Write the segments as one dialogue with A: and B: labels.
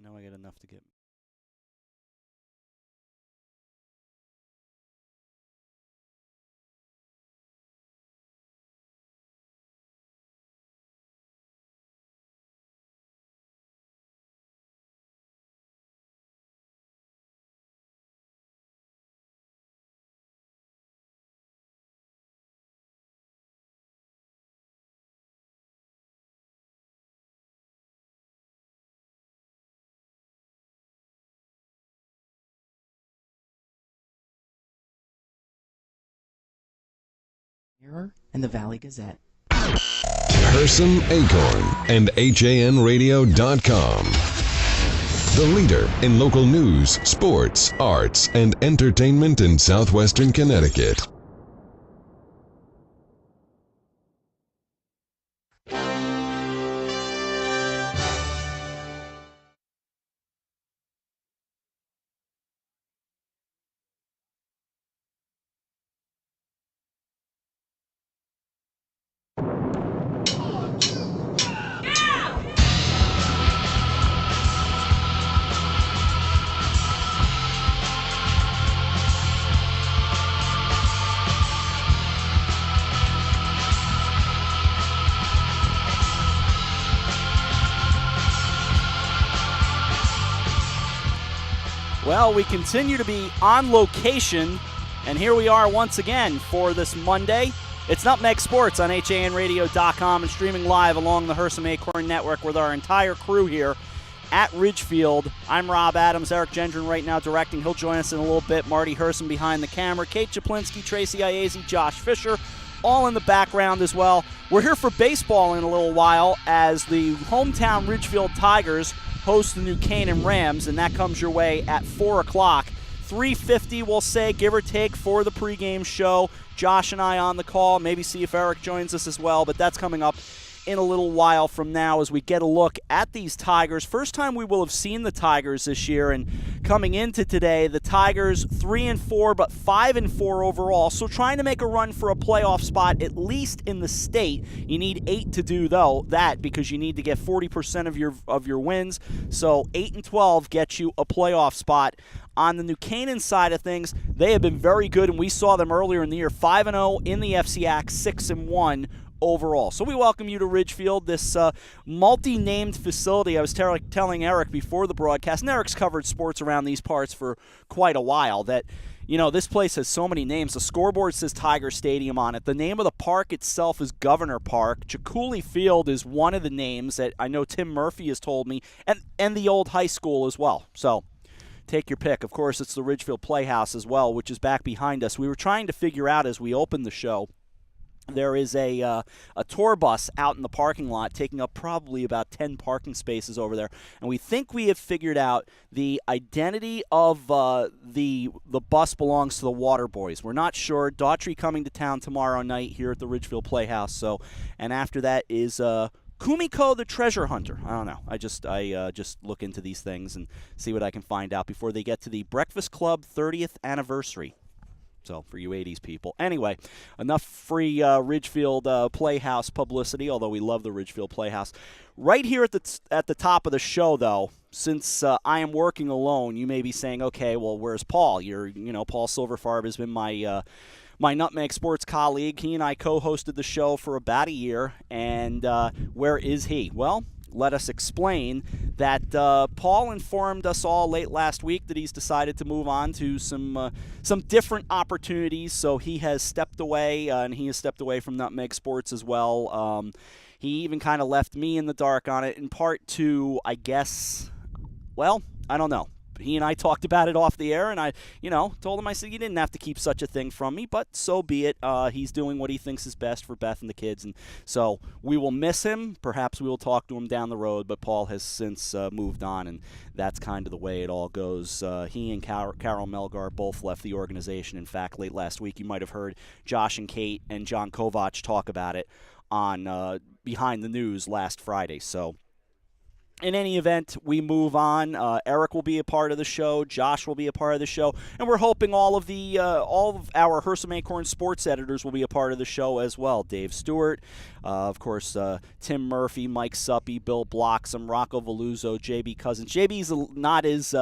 A: know I got enough to get.
B: Mirror and the Valley Gazette.
C: Hersam Acorn and HANradio.com. The leader in local news, sports, arts, and entertainment in southwestern Connecticut.
A: Well, we continue to be on location, and here we are once again for this Monday. It's Nutmeg Sports on HANradio.com and streaming live along the Hersam Acorn Network with our entire crew here at Ridgefield. I'm Rob Adams, Eric Gendron right now directing. He'll join us in a little bit. Marty Hersam behind the camera. Kate Chaplinsky, Tracy Iazzi, Josh Fisher, all in the background as well. We're here for baseball in a little while as the hometown Ridgefield Tigers host the New Canaan Rams, and that comes your way at 4 o'clock. 3:50, we'll say, give or take, for the pregame show. Josh and I on the call. Maybe see if Eric joins us as well, but that's coming up in a little while from now as we get a look at these Tigers. First time we will have seen the Tigers this year, and coming into today, the Tigers 3-4, but 5-4 overall. So trying to make a run for a playoff spot, at least in the state. You need 8 to do that because you need to get 40% of your wins. So 8-12 gets you a playoff spot. On the New Canaan side of things, they have been very good, and we saw them earlier in the year, 5-0 in the FCAC, 6-1 overall. So we welcome you to Ridgefield, this multi-named facility. I was telling Eric before the broadcast, and Eric's covered sports around these parts for quite a while, that, you know, this place has so many names. The scoreboard says Tiger Stadium on it. The name of the park itself is Governor Park. Chicooly Field is one of the names that I know Tim Murphy has told me, and the old high school as well. So take your pick. Of course, it's the Ridgefield Playhouse as well, which is back behind us. We were trying to figure out as we opened the show, there is a tour bus out in the parking lot taking up probably about 10 parking spaces over there. And we think we have figured out the identity of the bus belongs to the Water Boys. We're not sure. Daughtry coming to town tomorrow night here at the Ridgefield Playhouse. So, and after that is Kumiko the Treasure Hunter. I don't know. I just look into these things and see what I can find out before they get to the Breakfast Club 30th anniversary. So, for you 80s people. Anyway, enough free Ridgefield Playhouse publicity, although we love the Ridgefield Playhouse. Right here at the top of the show, though, since I am working alone, you may be saying, okay, well, where's Paul? Paul Silverfarb has been my Nutmeg Sports colleague. He and I co-hosted the show for about a year, and where is he? Well, let us explain that Paul informed us all late last week that he's decided to move on to some different opportunities. So he has stepped away, and he has stepped away from Nutmeg Sports as well. He even kind of left me in the dark on it, in part to, I guess, well, I don't know. He and I talked about it off the air, and I, told him, I said, you didn't have to keep such a thing from me, but so be it. He's doing what he thinks is best for Beth and the kids, and so we will miss him. Perhaps we will talk to him down the road, but Paul has since moved on, and that's kind of the way it all goes. He and Carol Melgar both left the organization. In fact, late last week, you might have heard Josh and Kate and John Kovach talk about it on Behind the News last Friday, so In any event, we move on. Eric will be a part of the show. Josh will be a part of the show, and we're hoping all of our Hersam Acorn sports editors will be a part of the show as well. Dave Stewart, of course, Tim Murphy, Mike Suppy, Bill Bloxam, Rocco Veluzzo, JB Cousins. JB's not as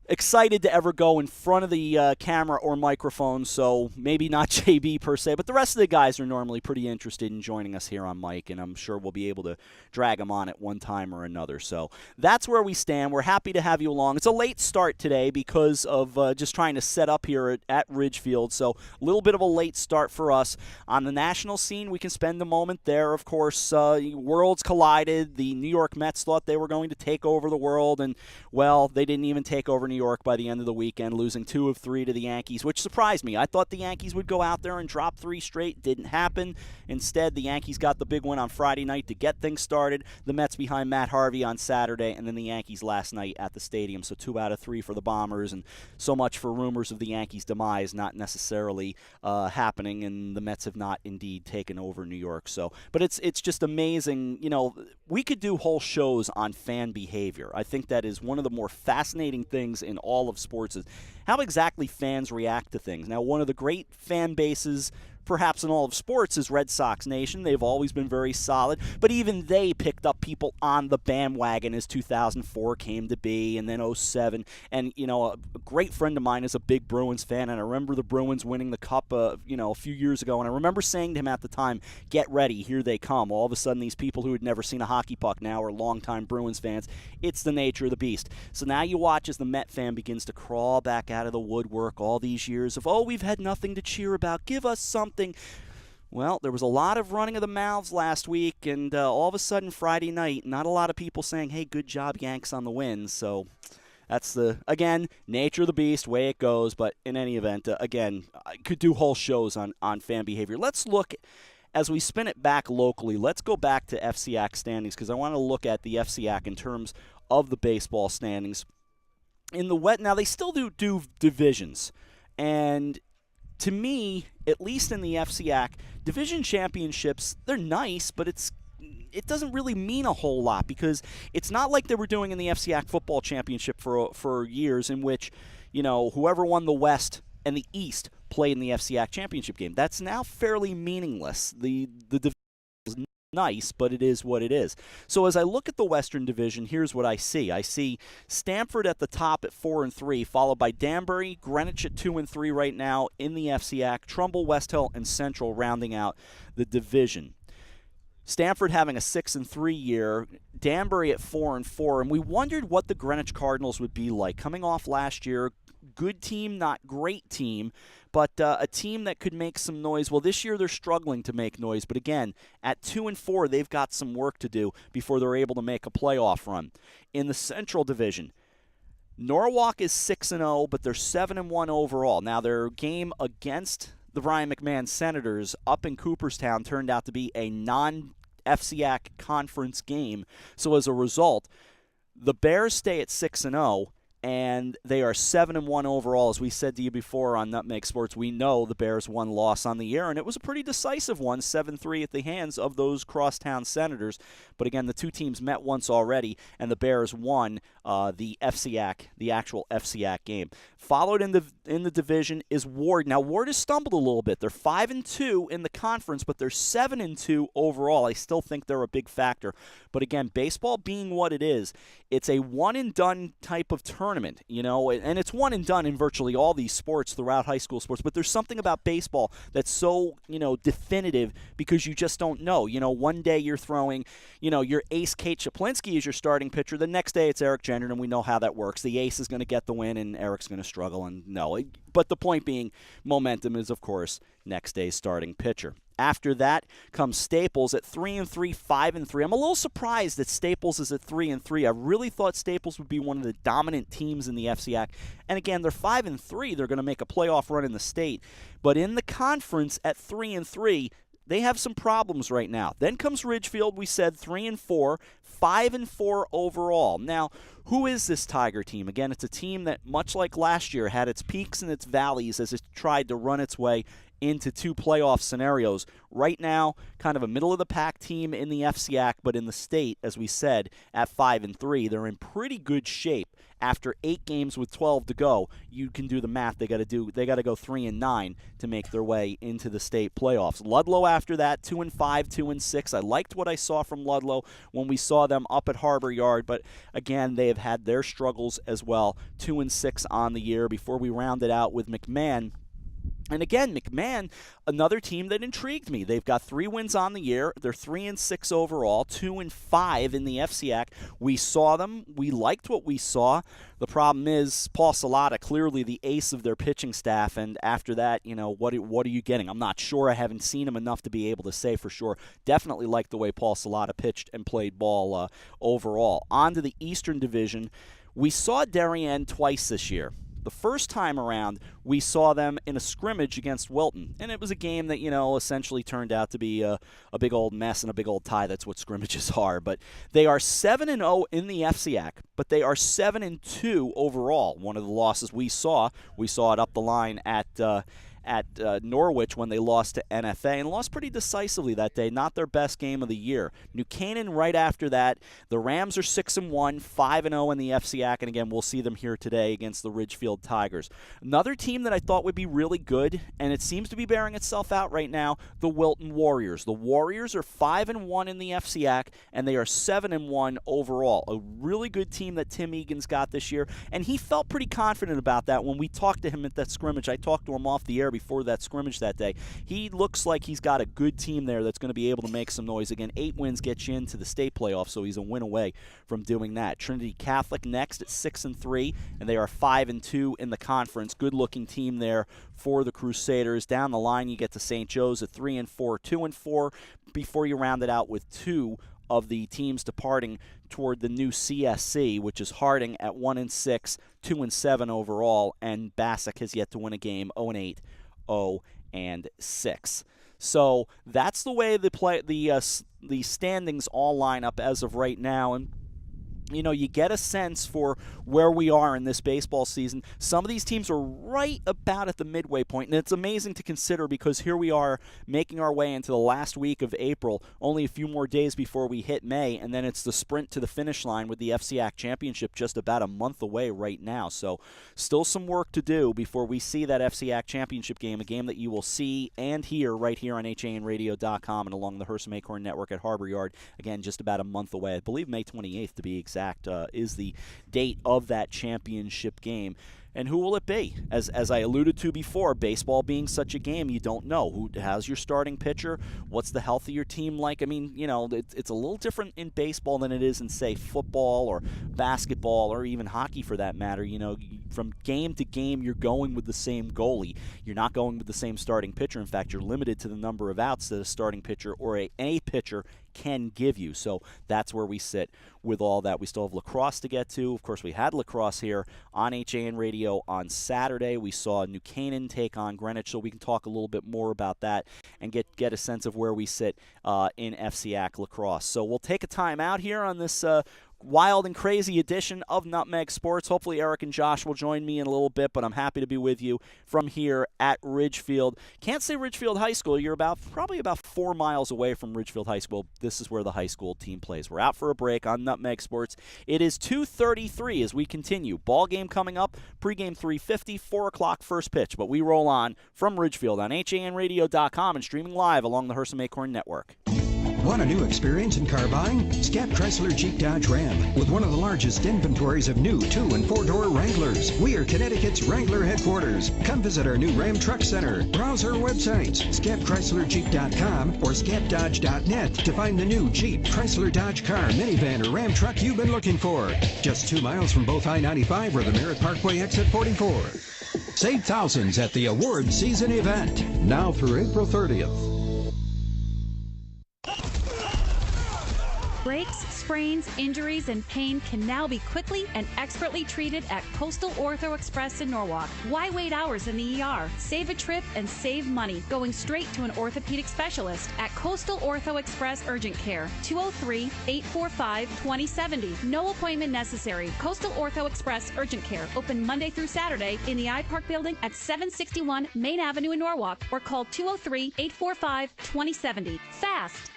A: excited to ever go in front of the camera or microphone, so maybe not JB per se, but the rest of the guys are normally pretty interested in joining us here on mic, and I'm sure we'll be able to drag them on at one time or another. So that's where we stand. We're happy to have you along. It's a late start today because of just trying to set up here at Ridgefield, so a little bit of a late start for us. On the national scene, we can spend a moment there. Of course, worlds collided. The New York Mets thought they were going to take over the world, and, well, they didn't even take over New York by the end of the weekend, losing 2 of 3 to the Yankees, which surprised me. I thought the Yankees would go out there and drop 3 straight. Didn't happen. Instead, the Yankees got the big win on Friday night to get things started. The Mets behind Matt Harvey on Saturday, and then the Yankees last night at the stadium. So 2 out of 3 for the Bombers, and so much for rumors of the Yankees' demise not necessarily happening, and the Mets have not indeed taken over New York. So, but it's just amazing. You know, we could do whole shows on fan behavior. I think that is one of the more fascinating things in all of sports, is how exactly fans react to things. Now, one of the great fan bases perhaps in all of sports is Red Sox Nation. They've always been very solid, but even they picked up people on the bandwagon as 2004 came to be, and then 07. And, you know, a great friend of mine is a big Bruins fan, and I remember the Bruins winning the Cup, a few years ago, and I remember saying to him at the time, get ready, here they come. All of a sudden, these people who had never seen a hockey puck now are longtime Bruins fans. It's the nature of the beast. So now you watch as the Met fan begins to crawl back out of the woodwork all these years of, we've had nothing to cheer about. Give us something. Well, there was a lot of running of the mouths last week, and all of a sudden Friday night, not a lot of people saying, hey, good job, Yanks, on the win. So that's again, nature of the beast, way it goes. But in any event, again, I could do whole shows on fan behavior. Let's look, as we spin it back locally, let's go back to FCAC standings, because I want to look at the FCAC in terms of the baseball standings. In the West, now they still do divisions, and to me, at least in the FCAC, division championships, they're nice, but it doesn't really mean a whole lot, because it's not like they were doing in the FCAC football championship for years, in which, you know, whoever won the West and the East played in the FCAC championship game. That's now fairly meaningless. The division is nice, but it is what it is. So as I look at the Western Division, here's what I see. I see Stamford at the top at 4-3, followed by Danbury, Greenwich at 2-3 right now in the FCAC, Trumbull, West Hill, and Central rounding out the division. Stamford having a 6-3 year, Danbury at 4-4, and we wondered what the Greenwich Cardinals would be like coming off last year. Good team, not great team, but a team that could make some noise. Well, this year they're struggling to make noise, but again, at 2-4, they've got some work to do before they're able to make a playoff run. In the Central Division, Norwalk is 6-0, but they're 7-1 overall. Now, their game against the Brian McMahon Senators up in Cooperstown turned out to be a non-FCAC conference game, so as a result, the Bears stay at 6-0, and they are 7-1 overall. As we said to you before on Nutmeg Sports, we know the Bears won loss on the year, and it was a pretty decisive one, 7-3 at the hands of those crosstown Senators. But again, the two teams met once already, and the Bears won the FCAC, the actual FCAC game. Followed in the division is Ward. Now, Ward has stumbled a little bit. They're 5-2 in the conference, but they're 7-2 overall. I still think they're a big factor. But again, baseball being what it is, it's a one-and-done type of tournament, you know, and it's one and done in virtually all these sports throughout high school sports. But there's something about baseball that's so, you know, definitive, because you just don't know. You know, one day you're throwing, you know, your ace Kate Chaplinsky is your starting pitcher. The next day it's Eric Gendron, and we know how that works. The ace is going to get the win, and Eric's going to struggle. And no, but the point being, momentum is, of course, next day's starting pitcher. After that comes Staples at 3-3, 5-3. I'm a little surprised that Staples is at 3-3. I really thought Staples would be one of the dominant teams in the FCAC. And again, they're 5-3. They're going to make a playoff run in the state. But in the conference at 3-3, they have some problems right now. Then comes Ridgefield, we said 3-4, 5-4 overall. Now, who is this Tiger team? Again, it's a team that, much like last year, had its peaks and its valleys as it tried to run its way into 2 playoff scenarios. Right now, kind of a middle-of-the-pack team in the FCAC, but in the state, as we said, at 5-3, they're in pretty good shape. After 8 games with 12 to go, you can do the math. They got to go 3-9 to make their way into the state playoffs. Ludlow after that, 2-5, 2-6. I liked what I saw from Ludlow when we saw them up at Harbor Yard, but again, they have had their struggles as well. 2-6 on the year before we round it out with McMahon. And again, McMahon, another team that intrigued me. They've got 3 wins on the year. They're 3-6 overall, 2-5 in the FCAC. We saw them. We liked what we saw. The problem is Paul Salata, clearly the ace of their pitching staff, and after that, what are you getting? I'm not sure. I haven't seen him enough to be able to say for sure. Definitely liked the way Paul Salata pitched and played ball overall. On to the Eastern Division. We saw Darien twice this year. The first time around, we saw them in a scrimmage against Wilton, and it was a game that, essentially turned out to be a big old mess and a big old tie. That's what scrimmages are. But they are 7-0 in the FCAC, but they are 7-2 overall. One of the losses we saw it up the line at Norwich when they lost to NFA, and lost pretty decisively that day. Not their best game of the year. New Canaan right after that. The Rams are 6-1, 5-0 in the FCAC, and again, we'll see them here today against the Ridgefield Tigers. Another team that I thought would be really good, and it seems to be bearing itself out right now, the Wilton Warriors. The Warriors are 5-1 in the FCAC, and they are 7-1 overall. A really good team that Tim Egan's got this year, and he felt pretty confident about that when we talked to him at that scrimmage. I talked to him off the air before that scrimmage that day. He looks like he's got a good team there that's going to be able to make some noise. Again, 8 wins get you into the state playoffs, so he's a win away from doing that. Trinity Catholic next at 6-3, and they are 5-2 in the conference. Good-looking team there for the Crusaders. Down the line, you get to St. Joe's at 3-4, 2-4, before you round it out with 2 of the teams departing toward the new CSC, which is Harding at 1-6, 2-7 overall, and Bassick has yet to win a game, 0-8, 0-6. So that's the way the standings all line up as of right now, and you get a sense for where we are in this baseball season. Some of these teams are right about at the midway point, and it's amazing to consider because here we are making our way into the last week of April, only a few more days before we hit May, and then it's the sprint to the finish line with the FCAC Championship just about a month away right now. So still some work to do before we see that FCAC Championship game, a game that you will see and hear right here on HANradio.com and along the Hersam Acorn Network at Harbor Yard. Again, just about a month away. I believe May 28th to be exact. Is the date of that championship game. And who will it be? As I alluded to before, baseball being such a game, you don't know. Who has your starting pitcher? What's the health of your team like? I mean, it's a little different in baseball than it is in, say, football or basketball or even hockey for that matter. From game to game, you're going with the same goalie. You're not going with the same starting pitcher. In fact, you're limited to the number of outs that a starting pitcher or a pitcher can give you. So that's where we sit with all that. We still have lacrosse to get to. Of course, we had lacrosse here on HAN Radio on Saturday. We saw New Canaan take on Greenwich, so we can talk a little bit more about that and get a sense of where we sit in FCAC lacrosse. So we'll take a time out here on this wild and crazy edition of Nutmeg Sports. Hopefully Eric and Josh will join me in a little bit, but I'm happy to be with you from here at Ridgefield. Can't say Ridgefield High School. You're probably about 4 miles away from Ridgefield High School. This is where the high school team plays. We're out for a break on Nutmeg Sports. It is 2:33 as we continue. Ball game coming up. Pregame 3:50, 4 o'clock first pitch. But we roll on from Ridgefield on HANradio.com and streaming live along the Hersam Acorn Network.
D: Want a new experience in car buying? Scap Chrysler Jeep Dodge Ram with one of the largest inventories of new 2- and 4-door Wranglers. We are Connecticut's Wrangler headquarters. Come visit our new Ram Truck Center. Browse our websites, scapchryslerjeep.com or scapdodge.net to find the new Jeep, Chrysler Dodge car, minivan, or Ram truck you've been looking for. Just 2 miles from both I-95 or the Merritt Parkway exit 44. Save thousands at the award season event, now through April 30th.
E: Breaks, sprains, injuries, and pain can now be quickly and expertly treated at Coastal Ortho Express in Norwalk. Why wait hours in the ER? Save a trip and save money going straight to an orthopedic specialist at Coastal Ortho Express Urgent Care, 203-845-2070. No appointment necessary. Coastal Ortho Express Urgent Care, open Monday through Saturday in the iPark building at 761 Main Avenue in Norwalk, or call 203-845-2070. Fast!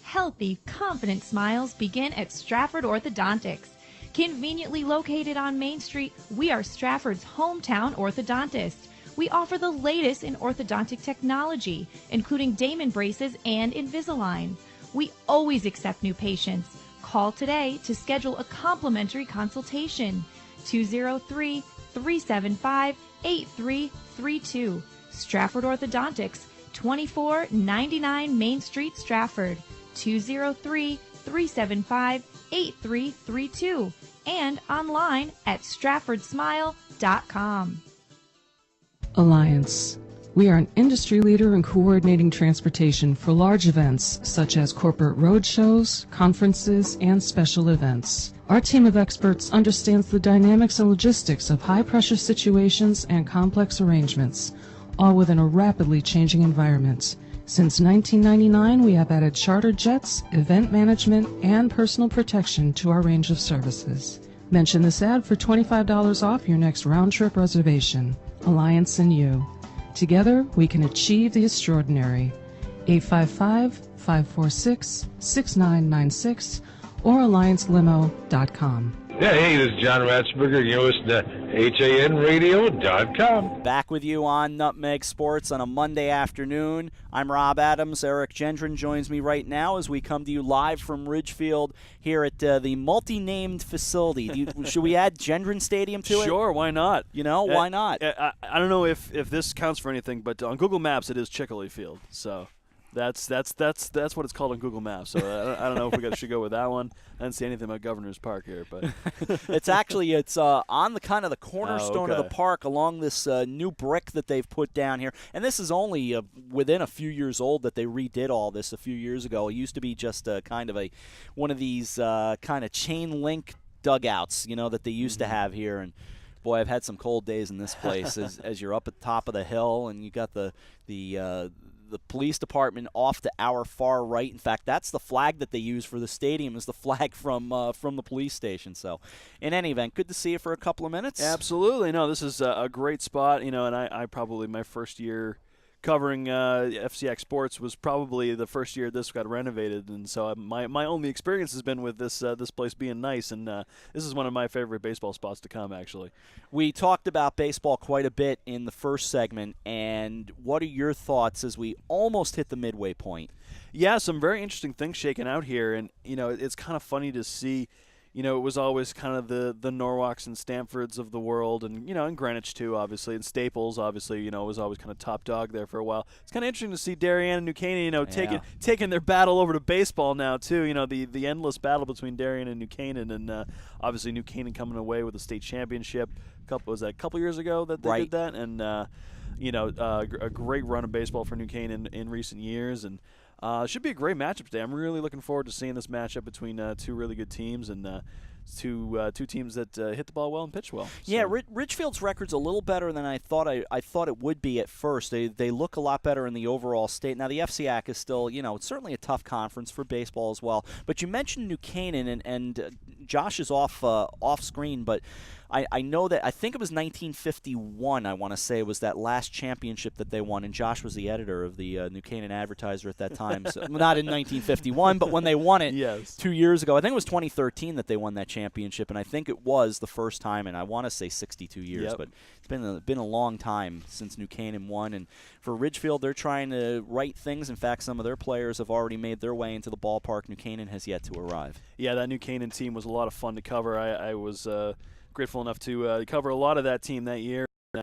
F: Healthy, confident smiles begin at Stratford Orthodontics. Conveniently located on Main Street, we are Stratford's hometown orthodontist. We offer the latest in orthodontic technology, including Damon braces and Invisalign. We always accept new patients. Call today to schedule a complimentary consultation. 203-375-8332. Stratford Orthodontics, 2499 Main Street, Stratford. 203-375-8332, and online at stratfordsmile.com.
G: Alliance. We are an industry leader in coordinating transportation for large events such as corporate road shows, conferences, and special events. Our team of experts understands the dynamics and logistics of high-pressure situations and complex arrangements, all within a rapidly changing environment. Since 1999, we have added charter jets, event management, and personal protection to our range of services. Mention this ad for $25 off your next round-trip reservation. Alliance and you. Together, we can achieve the extraordinary. 855-546-6996 or alliancelimo.com.
H: Yeah, hey, this is John Ratzberger. You're listening to HANRadio.com.
A: Back with you on Nutmeg Sports on a Monday afternoon. I'm Rob Adams. Eric Gendron joins me right now as we come to you live from Ridgefield here at the multi-named facility. Should we add Gendron Stadium to it?
I: Sure, why not?
A: Why not?
I: I don't know if this counts for anything, but on Google Maps it is Chick-fil-A Field. So that's what it's called on Google Maps. So I don't know if we should go with that one. I didn't see anything about Governor's Park here, but
A: it's on the kind of the cornerstone of the park along this new brick that they've put down here. And this is only within a few years old that they redid all this a few years ago. It used to be just one of these kind of chain link dugouts, that they used to have here. And boy, I've had some cold days in this place as you're up at the top of the hill and you got the police department off to our far right. In fact, that's the flag that they use for the stadium is the flag from the police station. So, in any event, good to see you for a couple of minutes.
I: Absolutely. No, this is a great spot. And I probably my first year covering FCX Sports was probably the first year this got renovated, and so my only experience has been with this place being nice, and this is one of my favorite baseball spots to come, actually.
A: We talked about baseball quite a bit in the first segment, and what are your thoughts as we almost hit the midway point?
I: Yeah, some very interesting things shaking out here, and it's kind of funny to see. It was always kind of the Norwalks and Stamfords of the world, and and Greenwich too, obviously, and Staples, obviously, was always kind of top dog there for a while. It's kind of interesting to see Darien and New Canaan, taking their battle over to baseball now too. The endless battle between Darien and New Canaan, and obviously New Canaan coming away with a state championship. Was that a couple years ago that they did that? And a great run of baseball for New Canaan in recent years, and. Should be a great matchup today. I'm really looking forward to seeing this matchup between two really good teams and two teams that hit the ball well and pitch well. So.
A: Yeah, Ridgefield's record's a little better than I thought it would be at first. They look a lot better in the overall state. Now, the FCAC is still, it's certainly a tough conference for baseball as well. But you mentioned New Canaan, and Josh is off screen, but I know that I think it was 1951, I want to say, was that last championship that they won, and Josh was the editor of the New Canaan Advertiser at that time. So, not in 1951, but when they won it 2 years ago. I think it was 2013 that they won that championship, and I think it was the first time in, I want to say, 62 years. But it's been a long time since New Canaan won, and for Ridgefield, they're trying to right things. In fact, some of their players have already made their way into the ballpark. New Canaan has yet to arrive.
I: Yeah, that New Canaan team was a lot of fun to cover. I was grateful enough to cover a lot of that team that year.